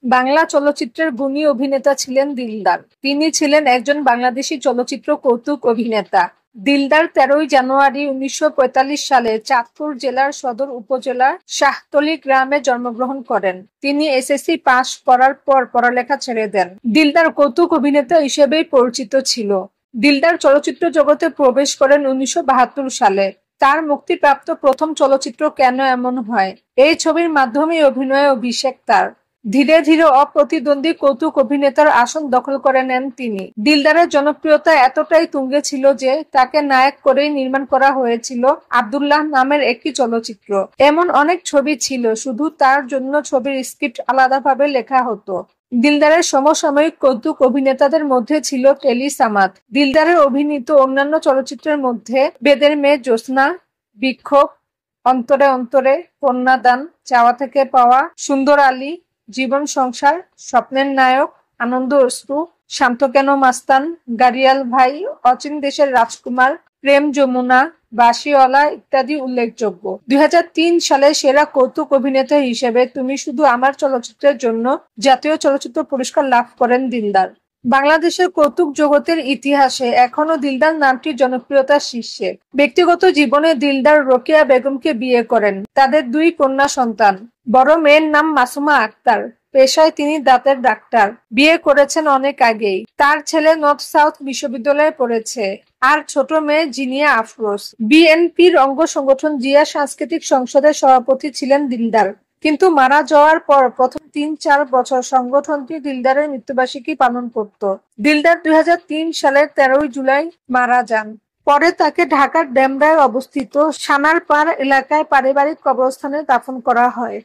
বাংলা চলচ্চিত্রের গুণী অভিনেতা ছিলেন দিলদার। তিনি ছিলেন একজন বাংলাদেশী চলচ্চিত্র কৌতুক অভিনেতা। দিলদার 13 জানুয়ারি 1945 সালে চাঁদপুর জেলার সদর উপজেলার শাহতলী গ্রামে জন্মগ্রহণ করেন। তিনি এসএসসি পাশ করার পর পড়ালেখা ছেড়ে দেন। দিলদার কৌতুক অভিনেতা হিসেবেই পরিচিত ছিল। দিলদার চলচ্চিত্র জগতে প্রবেশ করেন 1972 সালে। তার মুক্তিপ্রাপ্ত প্রথম চলচ্চিত্র কেন এমন হয়, এই ছবির মাধ্যমেই অভিনয়ে অভিষেক তার। ধীরে ধীরে অপ্রতিদ্বন্দ্বী কৌতুক অভিনেতার আসন দখল করে নেন তিনি। দিলদারের জনপ্রিয়তা এতটাই তুঙ্গে ছিল যে তাকে নায়ক করেই নির্মাণ করা হয়েছিল আব্দুল্লাহ নামের একটি চলচ্চিত্র। এমন অনেক ছবি ছিল শুধু তার জন্য ছবির স্ক্রিপ্ট আলাদাভাবে লেখা হতো। দিলদারের সমসাময়িক কৌতুক অভিনেতাদের মধ্যে ছিল টেলি সামাদ। দিলদারের অভিনীত অন্যান্য চলচ্চিত্রের মধ্যে বেদের মেয়ে জ্যোৎস্না, বিক্ষোভ, অন্তরে অন্তরে, কন্যাদান, চাওয়া থেকে পাওয়া, সুন্দর আলী, জীবন সংসার, স্বপ্নের নায়ক, আনন্দ অশ্রু, শান্ত কেন মাস্তান, গাড়িয়াল ভাই, অচিন দেশের রাজকুমার, প্রেম যমুনা, বাঁশিওয়ালা ইত্যাদি উল্লেখযোগ্য। 2003 সালে সেরা কৌতুক অভিনেতা হিসেবে তুমি শুধু আমার চলচ্চিত্রের জন্য জাতীয় চলচ্চিত্র পুরস্কার লাভ করেন দিলদার। বাংলাদেশের কৌতুক জগতের ইতিহাসে এখনো দিলদার নামটি জনপ্রিয়তার শীর্ষে। ব্যক্তিগত জীবনে দিলদার রোকেয়া বেগমকে বিয়ে করেন। তাদের 2 কন্যা সন্তান। বড় মেয়ের নাম মাসুমা আক্তার। পেশায় তিনি দাঁতের ডাক্তার। বিয়ে করেছেন অনেক আগেই। তার ছেলে নর্থ সাউথ বিশ্ববিদ্যালয়ে পড়েছে। আর ছোট মেয়ে জিনিয়া আফরোজ। বিএনপির অঙ্গ সংগঠন জিয়া সাংস্কৃতিক সংসদের সভাপতি ছিলেন দিলদার। কিন্তু মারা যাওয়ার পর প্রথম 3-4 বছর সংগঠনটি দিলদারের মৃত্যুবার্ষিকী পালন করত। দিলদার 2003 সালের 13 জুলাই মারা যান। পরে তাকে ঢাকার ডেমরায় অবস্থিত সানারপাড় এলাকায় পারিবারিক কবরস্থানে দাফন করা হয়।